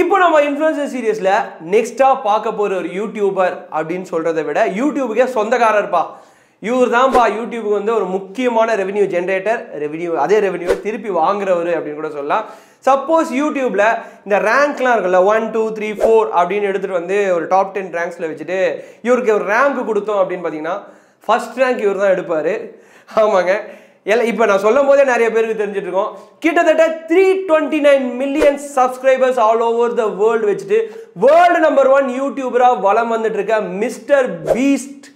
இப்போ நம்ம இன்ஃப்ளூயன்சர் சீரியஸ்ல நெக்ஸ்டா பார்க்க போற ஒரு யூடியூபர் அப்படின்னு சொல்றதை விட யூடியூபுக்கே சொந்தக்காரர்ப்பா. இவர் தான்ப்பா யூடியூபுக்கு வந்து ஒரு முக்கியமான ரெவென்யூ ஜென்ரேட்டர், அதே ரெவென்யூவை திருப்பி வாங்குறவர் அப்படின்னு கூட சொல்லலாம். சப்போஸ் யூடியூப்ல இந்த ரேங்க்லாம் இருக்குல்ல 1 2 3 4 அப்படின்னு எடுத்துட்டு வந்து ஒரு டாப் 10 ரேங்க்ஸ்ல வச்சுட்டு இவருக்கு ஒரு ரேங்க் கொடுத்தோம் அப்படின்னு பார்த்தீங்கன்னா ஃபர்ஸ்ட் ரேங்க் இவர் தான் எடுப்பாரு. ஆமாங்க, இப்போ நான் சொல்லும் போதே நிறைய பேருக்கு தெரிஞ்சுட்டு இருக்கோம். கிட்டத்தட்ட 329 million subscribers all over the world வச்சுட்டு வேர்ல்டு நம்பர் 1 யூடியூபரா வலம் வந்துட்டு இருக்க மிஸ்டர் பீஸ்ட்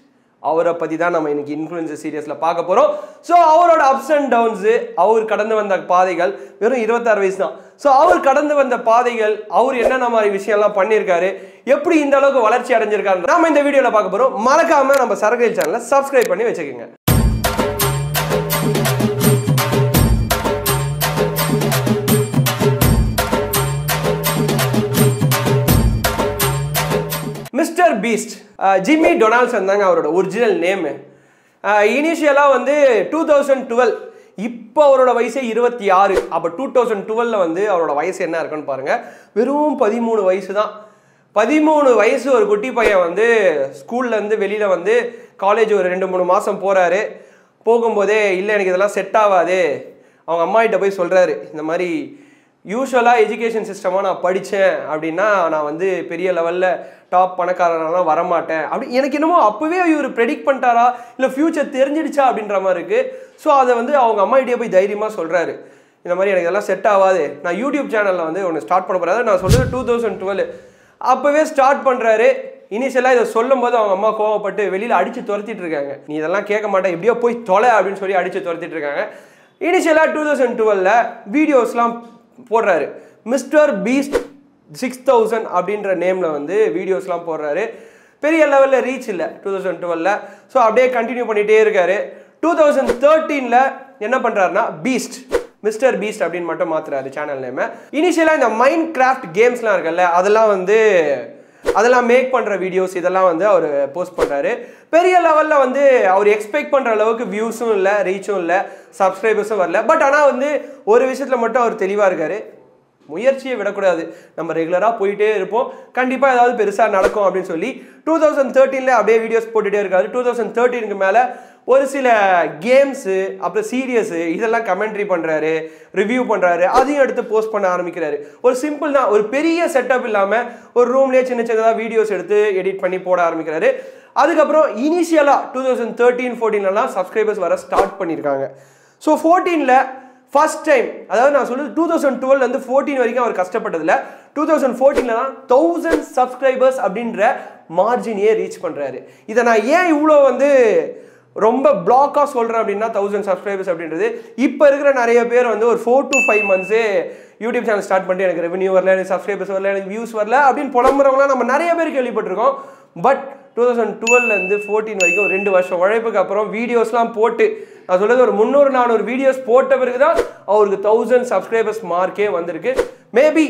அவரை பற்றி தான் நம்ம இன்னைக்கு இன்ஃப்ளூயன்சர் சீரியஸில் பார்க்க போகிறோம். ஸோ அவரோட அப்ஸ் அண்ட் டவுன்ஸு, அவர் கடந்து வந்த பாதைகள், வெறும் 26 வயசு தான். ஸோ அவர் கடந்து வந்த பாதைகள், அவர் என்னென்ன மாதிரி விஷயம்லாம் பண்ணியிருக்காரு, எப்படி இந்த அளவுக்கு வளர்ச்சி அடைஞ்சிருக்காரு நம்ம இந்த வீடியோவில் பார்க்க போகிறோம். மறக்காமல் நம்ம சரகையில் சேனலை சப்ஸ்கிரைப் பண்ணி வச்சுக்கோங்க. மிஸ்டர் பீஸ்ட் ஜிம்மி டொனால்ட்சன் தாங்க அவரோட ஒரிஜினல் நேமு. இனிஷியலாக வந்து 2012, இப்போ அவரோட வயசே 26. அப்போ 2012 வந்து அவரோட வயசு என்ன இருக்குன்னு பாருங்கள், வெறும் 13 வயசு தான். 13 வயசு ஒரு குட்டி பையன் வந்து ஸ்கூல்லேருந்து வெளியில் வந்து காலேஜ் ஒரு 2-3 மாதம் போகிறாரு. போகும்போதே இல்லை எனக்கு இதெல்லாம் செட் ஆகாது, அவங்க அம்மாகிட்ட போய் சொல்கிறாரு, இந்த மாதிரி யூஸ்வலாக எஜுகேஷன் சிஸ்டமாக நான் படித்தேன் அப்படின்னா நான் வந்து பெரிய லெவலில் டாப் பணக்காரனாலாம் வரமாட்டேன் அப்படி. எனக்கு என்னமோ அப்போவே இவர் ப்ரெடிக்ட் பண்ணிட்டாரா இல்லை ஃப்யூச்சர் தெரிஞ்சிடுச்சா அப்படின்ற மாதிரி இருக்குது. ஸோ அதை வந்து அவங்க அம்மாகிட்டே போய் தைரியமாக சொல்கிறாரு, இந்த மாதிரி எனக்கு இதெல்லாம் செட் ஆகாது, நான் யூடியூப் சேனலில் வந்து ஒன்று ஸ்டார்ட் பண்ண போகிறாரு. நான் சொல்கிறது 2012 அப்போவே ஸ்டார்ட் பண்ணுறாரு. இனிஷியலாக இதை சொல்லும் போது அவங்க அம்மா கோவப்பட்டு வெளியில் அடித்து துரத்திட்டு இருக்காங்க. நீ இதெல்லாம் கேட்க மாட்டேன், எப்படியோ போய் தொலை அப்படின்னு சொல்லி அடித்து துரத்திட்டு இருக்காங்க. இனிஷியலாக 2012 வீடியோஸ்லாம் போடுறாரு. மிஸ்டர் பீஸ்ட் 6000 அப்படின்ற நேமில் வந்து வீடியோஸ்லாம் போடுறாரு. பெரிய லெவலில் ரீச் இல்லை 2012. ஸோ அப்படியே கண்டினியூ பண்ணிகிட்டே இருக்காரு. 2013 என்ன பண்ணுறாருன்னா மிஸ்டர் பீஸ்ட் அப்படின்னு மட்டும் மாற்றுறாரு சேனல் நேமை. இனிஷியலாக இந்த மைண்ட் கிராஃப்ட் கேம்ஸ்லாம் இருக்குல்ல, அதெல்லாம் மேக் பண்ணுற வீடியோஸ் இதெல்லாம் வந்து அவர் போஸ்ட் பண்ணுறாரு. பெரிய லெவலில் வந்து அவர் எக்ஸ்பெக்ட் பண்ணுற அளவுக்கு வியூஸும் இல்லை, ரீச்சும் இல்லை, சப்ஸ்கிரைபர்ஸும் வரல. பட் ஆனால் வந்து ஒரு விஷயத்தில் மட்டும் அவர் தெளிவாக இருக்கார், முயற்சியை விடக்கூடாது, நம்ம ரெகுலராக போயிட்டே இருப்போம், கண்டிப்பாக ஏதாவது பெருசாக நடக்கும் அப்படின்னு சொல்லி 2013 அப்படியே வீடியோஸ் போட்டுகிட்டே இருக்காரு. 2013 மேலே ஒரு சில கேம்ஸு, அப்புறம் சீரியஸு இதெல்லாம் கமெண்ட்ரி பண்ணுறாரு, ரிவ்யூ பண்ணுறாரு, அதையும் எடுத்து போஸ்ட் பண்ண ஆரம்பிக்கிறாரு. ஒரு சிம்பிள் தான், ஒரு பெரிய செட்டப் இல்லாமல் ஒரு ரூம்லேயே சின்ன சின்னதாக வீடியோஸ் எடுத்து எடிட் பண்ணி போட ஆரம்பிக்கிறாரு. அதுக்கப்புறம் இனிஷியலாக 2013-14 சப்ஸ்கிரைபர்ஸ் வர ஸ்டார்ட் பண்ணியிருக்காங்க. ஸோ 14 ஃபர்ஸ்ட் டைம், அதாவது நான் சொல்லுறது 2012 14 வரைக்கும் அவர் கஷ்டப்பட்டதில்ல, 2014 தான் 1000 சப்ஸ்கிரைபர்ஸ் அப்படின்ற மார்ஜினையே ரீச் பண்ணுறாரு. இதை நான் ஏன் இவ்வளோ வந்து ரொம்ப பிளாக்காக சொல்கிறேன் அப்படின்னா 1000 சப்ஸ்கிரைபர்ஸ் அப்படின்றது, இப்போ இருக்கிற நிறைய பேர் வந்து ஒரு 4 to 5 monthsே யூடியூப் சேனல் ஸ்டார்ட் பண்ணிட்டு எனக்கு ரெவென்யூ வரல, எனக்கு சப்ஸ்கிரைபர்ஸ் வரல, எனக்கு வியூஸ் வரல அப்படின்னு புலம்புறவங்களாம் நம்ம நிறைய பேர் கேள்விப்பட்டிருக்கோம். பட் 2012 14 வரைக்கும் 2 வருஷம் உழைப்புக்கு அப்புறம் வீடியோஸ்லாம் போட்டு, நான் சொல்கிறது ஒரு 300-400 வீடியோஸ் போட்ட பிறகு தான் அவருக்கு 1000 சப்ஸ்கிரைபர்ஸ் மார்க்கே வந்திருக்கு. மேபி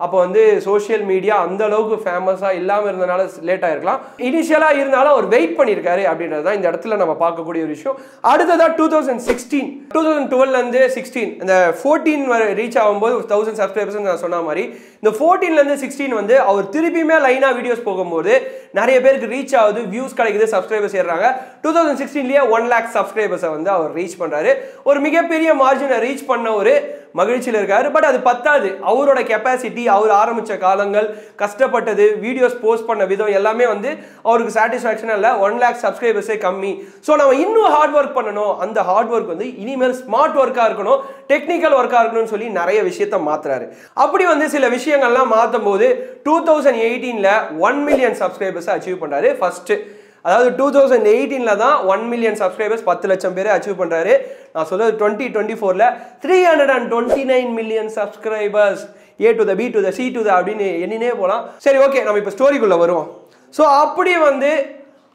அப்போ வந்து சோஷியல் மீடியா அந்த அளவுக்கு ஃபேமஸாக இல்லாமல் இருந்தனால லேட் ஆகிருக்கலாம். இனிஷியலாக இருந்தாலும் அவர் வெயிட் பண்ணியிருக்காரு அப்படின்றது தான் இந்த இடத்துல நம்ம பார்க்கக்கூடிய ஒரு விஷயம். அடுத்ததாக 2016, 2012 16 இந்த 14 வரை ரீச் ஆகும்போது 1000 சப்ஸ்கிரைபர்ஸ் நான் சொன்ன மாதிரி, இந்த 14 16 வந்து அவர் திருப்பியுமே லைனாக வீடியோஸ் போகும்போது நிறைய பேருக்கு ரீச் ஆகுது, வியூஸ் கிடைக்குது, சப்ஸ்கிரைபர்ஸ் ஏறுறாங்க. 2016 1 lakh சப்ஸ்கிரைபர்ஸை வந்து அவர் ரீச் பண்ணுறாரு. ஒரு மிகப்பெரிய மார்ஜினை ரீச் பண்ண ஒரு மகிழ்ச்சியில் இருக்காரு. பட் அது பத்தாது, அவரோட கெப்பாசிட்டி, அவர் ஆரம்பித்த காலங்கள், கஷ்டப்பட்டது, வீடியோஸ் போஸ்ட் பண்ண விதம் எல்லாமே வந்து அவருக்கு சாட்டிஸ்ஃபேக்ஷனாக இல்லை. 1 lakh சப்ஸ்கிரைபர்ஸே கம்மி. ஸோ நம்ம இன்னும் ஹார்ட் ஒர்க் பண்ணணும், அந்த ஹார்ட் ஒர்க் வந்து இனிமேல் ஸ்மார்ட் ஒர்க்காக இருக்கணும், டெக்னிக்கல் ஒர்க்காக இருக்கணும்னு சொல்லி நிறைய விஷயத்த மாற்றுறாரு. அப்படி வந்து சில விஷயங்கள்லாம் மாற்றும் போது 2018 1 million சப்ஸ்கிரைபர்ஸை அச்சீவ் பண்ணுறாரு. ஃபர்ஸ்ட்டு, அதாவது 2018 தான் 1 million சப்ஸ்கிரைபர்ஸ் 10 லட்சம் பேரை அச்சீவ் பண்ணுறாரு. நான் சொல்கிறது 2024 329 million subscribers, A to the B to the C to the அப்படின்னு எண்ணினே போகலாம். சரி, ஓகே, நம்ம இப்போ ஸ்டோரிக்குள்ளே வருவோம். ஸோ அப்படி வந்து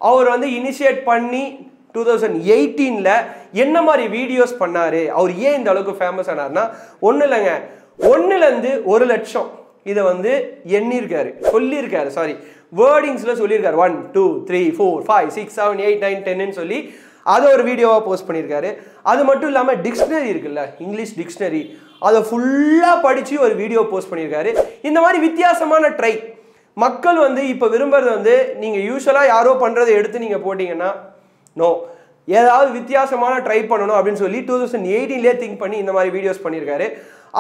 அவர் வந்து இனிஷியேட் பண்ணி 2018 என்ன மாதிரி வீடியோஸ் பண்ணார், அவர் ஏன் இந்த அளவுக்கு ஃபேமஸ் ஆனார்னா, ஒன்றும் இல்லைங்க, 1லேருந்து 1 லட்சம் இதை வந்து சொல்லியிருக்காரு, வேர்டிங்ஸில் சொல்லியிருக்காரு. 1 2 3 4 5 6 7 8 9 10ன்னு சொல்லி அதை ஒரு வீடியோவாக போஸ்ட் பண்ணியிருக்காரு. அது மட்டும் இல்லாமல் டிக்ஷனரி இருக்குல்ல, இங்கிலீஷ் டிக்ஷனரி, அதை ஃபுல்லாக படித்து ஒரு வீடியோ போஸ்ட் பண்ணியிருக்காரு. இந்த மாதிரி வித்தியாசமான ட்ரை மக்கள் வந்து இப்போ விரும்புறது வந்து நீங்கள் யூஸ்வலாக யாரோ பண்ணுறதை எடுத்து நீங்கள் போட்டிங்கன்னா நோ, ஏதாவது வித்தியாசமான ட்ரை பண்ணணும் அப்படின்னு சொல்லி 2018லேயே திங்க் பண்ணி இந்த மாதிரி வீடியோஸ் பண்ணியிருக்காரு.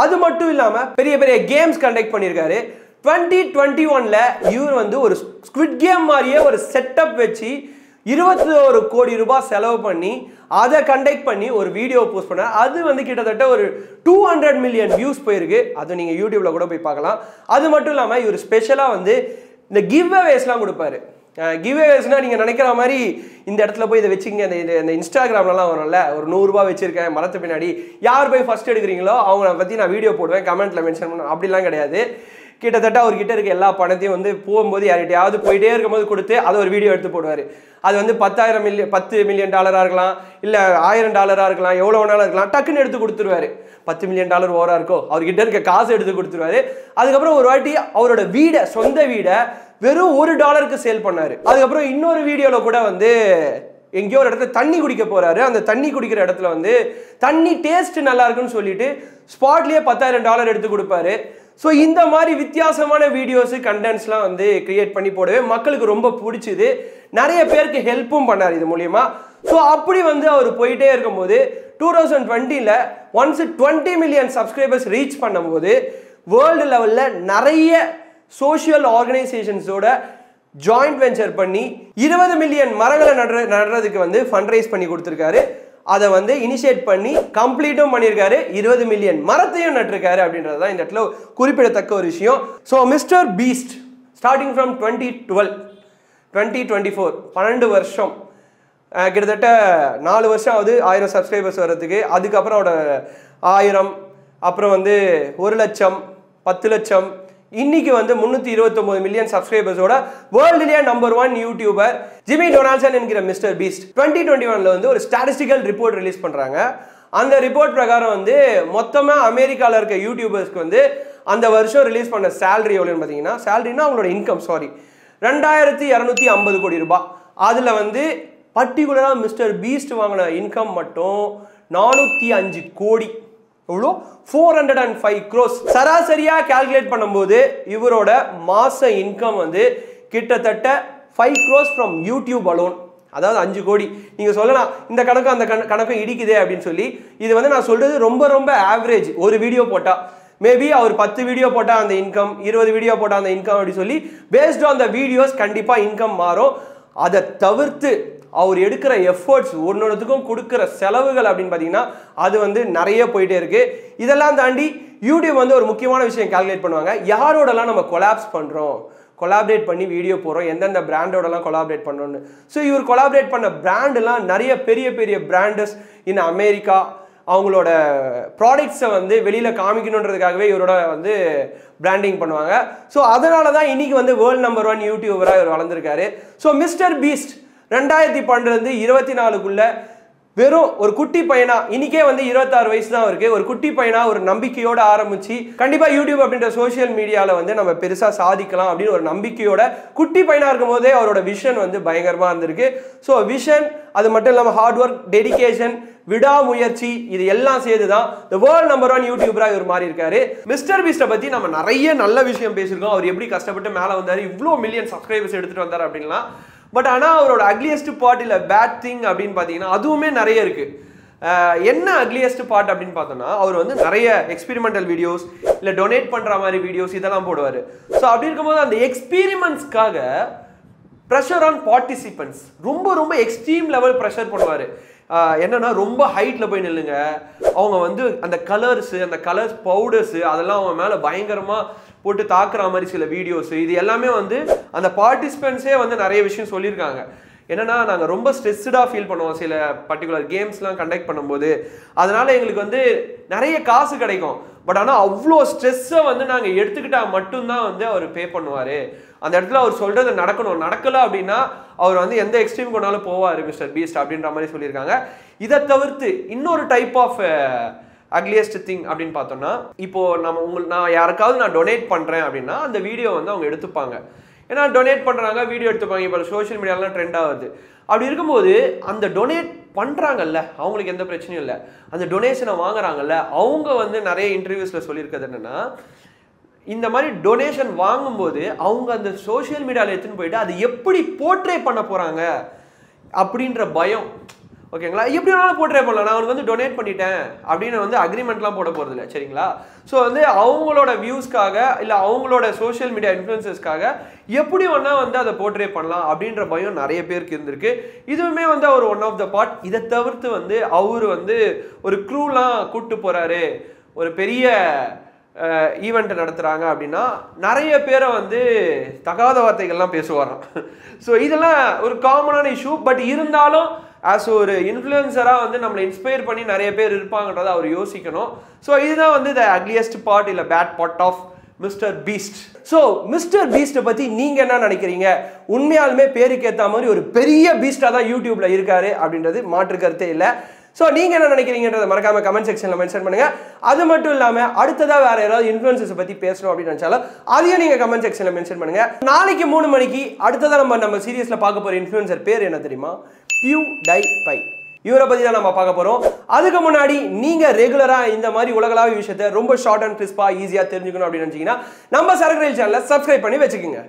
அது மட்டும் இல்லாமல் பெரிய பெரிய கேம்ஸ் கண்டக்ட் பண்ணியிருக்காரு. 2021ல் இவர் வந்து ஒரு ஸ்குவிட் கேம் மாதிரியே ஒரு செட்டப் வச்சு 21 கோடி ரூபாய் செலவு பண்ணி அதை கண்டக்ட் பண்ணி ஒரு வீடியோ போஸ்ட் பண்ணார். அது வந்து கிட்டத்தட்ட ஒரு 200 மில்லியன் வியூஸ் போயிருக்கு. அது நீங்கள் யூடியூப்ல கூட போய் பார்க்கலாம். அது மட்டும் இல்லாமல் இவர் ஸ்பெஷலாக வந்து இந்த கிவ் அவேஸ்லாம் கொடுப்பாரு. கிவ் அவேஸ்னால் நீங்கள் நினைக்கிற மாதிரி இந்த இடத்துல போய் இதை வச்சுங்க, இந்த இன்ஸ்டாகிராம்லாம் வரும்ல, ஒரு 100 ரூபா வச்சிருக்கேன் மரத்து பின்னாடி, யார் போய் ஃபர்ஸ்ட் எடுக்கிறீங்களோ அவங்கள பற்றி நான் வீடியோ போடுவேன், கமெண்ட்ல மென்ஷன் பண்ணுவேன், அப்படிலாம் கிடையாது. கிட்டத்தட்ட அவர்கிட்ட இருக்க எல்லா பணத்தையும் வந்து போகும்போது யார்கிட்டயாவது போயிட்டே இருக்கும்போது கொடுத்து அதை ஒரு வீடியோ எடுத்து போடுவார். அது வந்து $10 மில்லியன் இருக்கலாம், இல்லை $1000 இருக்கலாம், எவ்வளோ வேணாலும் இருக்கலாம், டக்குன்னு எடுத்து கொடுத்துருவாரு. $10 மில்லியன் ஓவரா இருக்கோ அவர்கிட்ட இருக்க காசு எடுத்து கொடுத்துருவாரு. அதுக்கப்புறம் ஒரு வாட்டி அவரோட வீடை, சொந்த வீடை வெறும் $1 சேல் பண்ணாரு. அதுக்கப்புறம் இன்னொரு வீடியோவில் கூட வந்து எங்கேயோ ஒரு இடத்துல தண்ணி குடிக்க போறாரு. அந்த தண்ணி குடிக்கிற இடத்துல வந்து தண்ணி டேஸ்ட் நல்லா இருக்குன்னு சொல்லிட்டு ஸ்பாட்லயே $10,000 எடுத்து கொடுப்பாரு. ஸோ இந்த மாதிரி வித்தியாசமான வீடியோஸ் கண்டென்ட்ஸ்லாம் வந்து கிரியேட் பண்ணி போடவே மக்களுக்கு ரொம்ப பிடிச்சிது. நிறைய பேருக்கு ஹெல்ப்பும் பண்ணார் இது மூலியமா. ஸோ அப்படி வந்து அவர் போயிட்டே இருக்கும்போது 2020ல் ஒன்ஸ் 20 மில்லியன் சப்ஸ்கிரைபர்ஸ் ரீச் பண்ணும்போது வேர்ல்டு லெவலில் நிறைய சோஷியல் ஆர்கனைசேஷன்ஸோட ஜாயிண்ட் வெஞ்சர் பண்ணி 20 மில்லியன் மரங்களை நடுறதுக்கு வந்து ஃபண்ட் ரைஸ் பண்ணி கொடுத்துருக்காரு. அதை வந்து இனிஷியேட் பண்ணி கம்ப்ளீட்டும் பண்ணியிருக்காரு. 20 மில்லியன் மரத்தையும் நட்டிருக்காரு அப்படின்றது தான் இந்த இடத்துல குறிப்பிடத்தக்க ஒரு விஷயம். So mister Beast starting from 2012 2024 12 வருஷம், கிட்டத்தட்ட 4 வருஷம் ஆகுது 1000 சப்ஸ்கிரைபர்ஸ் வர்றதுக்கு. அதுக்கப்புறம் அவரோட 1000, அப்புறம் வந்து 1 லட்சம், 10 லட்சம், இன்னைக்கு வந்து 329 மில்லியன் சப்ஸ்கிரைபர்ஸோட வேர்ல்டுலயே நம்பர் 1 யூடியூபர் ஜிம்மி டொனால்ட்சன் என்கிற மிஸ்டர் பீஸ்ட் 2021ல வந்து ஒரு ஸ்டாட்டிஸ்டிக்கல் ரிப்போர்ட் ரிலீஸ் பண்றாங்க. அந்த ரிப்போர்ட் பிரகாரம் வந்து மொத்தமா அமெரிக்கால இருக்க யூடியூபர்ஸ்க்கு வந்து அந்த வருஷம் ரிலீஸ் பண்ண சேலரி எவ்வளவுன்னு பாத்தீங்கன்னா, சேலரினா அவங்களோட இன்கம் 2250 கோடி ரூபாய். அதுல வந்து பர்டிகுலரா மிஸ்டர் பீஸ்ட் வாங்கின இன்கம் மட்டும் 405 கோடி. எவ்வளோ? 405 crores. சராசரியா கால்குலேட் பண்ணும்போது இவரோட மாச இன்கம் வந்து கிட்டத்தட்ட 5 crores from யூடியூப் அலோன். அதாவது 5 கோடி. நீங்க சொல்லலாம் இந்த கணக்கு அந்த கணக்கு இடிக்குதே அப்படின்னு சொல்லி. இது வந்து நான் சொல்றது ரொம்ப ரொம்ப ஆவரேஜ். ஒரு வீடியோ போட்டா மேபி அவர் 10 வீடியோ போட்டா அந்த இன்கம், 20 வீடியோ போட்டா அந்த இன்கம் அப்படி சொல்லி பேஸ்ட் ஆன் த வீடியோஸ் கண்டிப்பா இன்கம் மாறும். அதை தவிர்த்து அவர் எடுக்கிற எஃபர்ட்ஸ், ஒன்னொன்றுத்துக்கும் கொடுக்குற செலவுகள் அப்படின்னு பார்த்தீங்கன்னா அது வந்து நிறைய போயிட்டே இருக்கு. இதெல்லாம் தாண்டி யூடியூப் வந்து ஒரு முக்கியமான விஷயம் கால்குலேட் பண்ணுவாங்க. யாரோடலாம் நம்ம கொலாப்ஸ் பண்ணுறோம், கொலாபரேட் பண்ணி வீடியோ போகிறோம், எந்தெந்த பிராண்டோடலாம் கொலாபரேட் பண்ணோன்னு. ஸோ இவர் கொலாபரேட் பண்ண பிராண்டெல்லாம் நிறைய பெரிய பெரிய பிராண்டஸ் இன் அமெரிக்கா அவங்களோட ப்ராடக்ட்ஸை வந்து வெளியில் காமிக்கணுன்றதுக்காகவே இவரோட வந்து பிராண்டிங் பண்ணுவாங்க. ஸோ அதனால தான் இன்னைக்கு வந்து வேர்ல்டு நம்பர் 1 யூடியூபராக இவர் வளர்ந்துருக்காரு. ஸோ மிஸ்டர் பீஸ்ட் 2012 24க்குள்ள வெறும் ஒரு குட்டி பையனா, இன்னைக்கே வந்து 26 வயசு தான் இருக்கு, ஒரு குட்டி பையனா ஒரு நம்பிக்கையோட ஆரம்பிச்சு கண்டிப்பா யூடியூப் அப்படின்ற சோசியல் மீடியால வந்து நம்ம பெருசா சாதிக்கலாம் அப்படின்னு ஒரு நம்பிக்கையோட குட்டி பையனா இருக்கும் போதே அவரோட விஷன் வந்து பயங்கரமா இருந்திருக்கு. ஸோ விஷன், அது மட்டும் இல்லாமல் ஹார்ட் ஒர்க், டெடிகேஷன், விடாமுயற்சி, இது எல்லாம் சேர்த்துதான் the world number 1 யூடியூபரா இவர் மாறி இருக்காரு. மிஸ்டர் பீஸ்ட பத்தி நம்ம நிறைய நல்ல விஷயம் பேசியிருக்கோம். அவர் எப்படி கஷ்டப்பட்டு மேல வந்தாரு, இவ்வளோ மில்லியன் சப்ஸ்கிரைபர்ஸ் எடுத்துட்டு வந்தாரு அப்படின்லாம். பட் ஆனால் அவரோட அக்லியஸ்ட் பார்ட் இல்லை பேட் திங் அப்படின்னு பார்த்தீங்கன்னா அதுவுமே நிறைய இருக்கு. என்ன அக்லியஸ்ட் பார்ட் அப்படின்னு பார்த்தோம்னா, அவர் வந்து நிறைய எக்ஸ்பெரிமெண்டல் வீடியோஸ் இல்லை டொனேட் பண்ணுற மாதிரி வீடியோஸ் இதெல்லாம் போடுவார். ஸோ அப்படி இருக்கும்போது அந்த எக்ஸ்பீரிமெண்ட்ஸ்க்காக ப்ரெஷர் ஆன் பார்ட்டிசிபென்ட்ஸ் ரொம்ப ரொம்ப எக்ஸ்ட்ரீம் லெவல் ப்ரெஷர் பண்ணுவார். என்னன்னா ரொம்ப ஹைட்டில் போய் நில்லுங்க, அவங்க வந்து அந்த கலர்ஸு, அந்த கலர்ஸ் பவுடர்ஸு அதெல்லாம் அவங்க மேலே பயங்கரமாக போட்டு தாக்குற மாதிரி சில வீடியோஸ், இது எல்லாமே வந்து அந்த பார்ட்டிசிபென்ட்ஸே வந்து நிறைய விஷயம் சொல்லியிருக்காங்க. என்னன்னா நாங்கள் ரொம்ப ஸ்ட்ரெஸ்டாக ஃபீல் பண்ணுவோம் சில பர்டிகுலர் கேம்ஸ்லாம் கண்டக்ட் பண்ணும்போது, அதனால எங்களுக்கு வந்து நிறைய காசு கிடைக்கும். பட் ஆனால் அவ்வளோ ஸ்ட்ரெஸ்ஸை வந்து நாங்கள் எடுத்துக்கிட்டால் மட்டும்தான் வந்து அவர் பே பண்ணுவார். அந்த இடத்துல அவர் சொல்கிறது நடக்கணும், நடக்கலை அப்படின்னா அவர் வந்து எந்த எக்ஸ்ட்ரீம் கொண்டாலும் போவார் மிஸ்டர் பீஸ்ட் அப்படின்ற மாதிரி சொல்லியிருக்காங்க. இதை தவிர்த்து இன்னொரு டைப் ஆஃப் அக்லியஸ்ட் திங் அப்படின்னு பார்த்தோம்னா, இப்போ நான் யாருக்காவது நான் டொனேட் பண்ணுறேன் அப்படின்னா அந்த வீடியோ வந்து அவங்க எடுத்துப்பாங்க. ஏன்னா டொனேட் பண்ணுறாங்க, வீடியோ எடுத்துப்பாங்க. இப்போ சோஷியல் மீடியாலாம் ட்ரெண்ட் ஆகுது. அப்படி இருக்கும்போது அந்த டொனேட் பண்ணுறாங்கல்ல அவங்களுக்கு எந்த பிரச்சனையும் இல்லை, அந்த டொனேஷனை வாங்குறாங்கல்ல அவங்க வந்து நிறைய இன்டர்வியூஸில் சொல்லியிருக்கிறது என்னென்னா, இந்த மாதிரி டொனேஷன் வாங்கும்போது அவங்க அந்த சோஷியல் மீடியாவில் எடுத்துன்னு போயிட்டு அதை எப்படி போர்ட்ரே பண்ண போகிறாங்க அப்படின்ற பயம். ஓகேங்களா, எப்படி வேணாலும் போர்ட்ரே பண்ணலாம், நான் அவனுக்கு வந்து டொனேட் பண்ணிட்டேன் அப்படின்னு வந்து அக்ரிமெண்ட்லாம் போட போகிறது இல்லை. சரிங்களா, ஸோ வந்து அவங்களோட வியூஸ்க்காக இல்லை அவங்களோட சோஷியல் மீடியா இன்ஃப்ளூயன்சஸ்க்காக எப்படி வேணா வந்து அதை போர்ட்ரே பண்ணலாம் அப்படின்ற பயம் நிறைய பேருக்கு இருந்திருக்கு. இதுவுமே வந்து அவர் ஒன் ஆஃப் த பார்ட். இதை தவிர்த்து வந்து அவர் வந்து ஒரு க்ரூலாம் கூப்பிட்டு போகிறாரு, ஒரு பெரிய ஈவெண்ட் நடத்துகிறாங்க அப்படின்னா நிறைய பேரை வந்து தகாத வார்த்தைகள்லாம் பேசுவாராம். ஸோ இதெல்லாம் ஒரு காமனான இஷ்யூ. பட் இருந்தாலும் ஆஸ் ஒரு இன்ஃப்ளூயன்சராக வந்து நம்மளை இன்ஸ்பயர் பண்ணி நிறைய பேர் இருப்பாங்கன்றதை அவர் யோசிக்கணும். ஸோ இதுதான் வந்து த அக்லியஸ்ட் பார்ட் இல்லை bad part of Mister Beast. So Mister பீஸ்ட்டை பற்றி நீங்கள் என்ன நினைக்கிறீங்க? உண்மையாலுமே பேருக்கு ஏற்ற மாதிரி ஒரு பெரிய பீஸ்டாக தான் யூடியூப்பில் இருக்காரு அப்படின்றது மாற்று கருத்தே இல்லை. ஸோ நீங்கள் என்ன நினைக்கிறீங்கன்றதை மறக்காமல் கமெண்ட் செக்ஷனில் மென்ஷன் பண்ணுங்கள். அது மட்டும் இல்லாமல் அடுத்ததாக வேறு யாராவது இன்ஃப்ளூயன்சஸை பற்றி பேசணும் அப்படின்னு நினச்சாலும் அதையும் நீங்கள் கமெண்ட் செக்ஷனில் மென்ஷன் பண்ணுங்கள். நாளைக்கு 3 மணிக்கு அடுத்ததாக நம்ம சீரியஸில் பார்க்க போகிற இன்ஃப்ளூயன்சர் பேர் என்ன தெரியுமா? PewDiePie. இவரை பற்றி தான் நம்ம பார்க்க போகிறோம். அதுக்கு முன்னாடி நீங்கள் ரெகுலராக இந்த மாதிரி உலகளாவிய விஷயத்தை ரொம்ப ஷார்ட் அண்ட் கிறிஸ்பாக ஈஸியாக தெரிஞ்சுக்கணும் அப்படின்னு நினச்சிங்கன்னா நம்ம சரக்கு ரயில் சேனலை சப்ஸ்கிரைப் பண்ணி வச்சுக்கோங்க.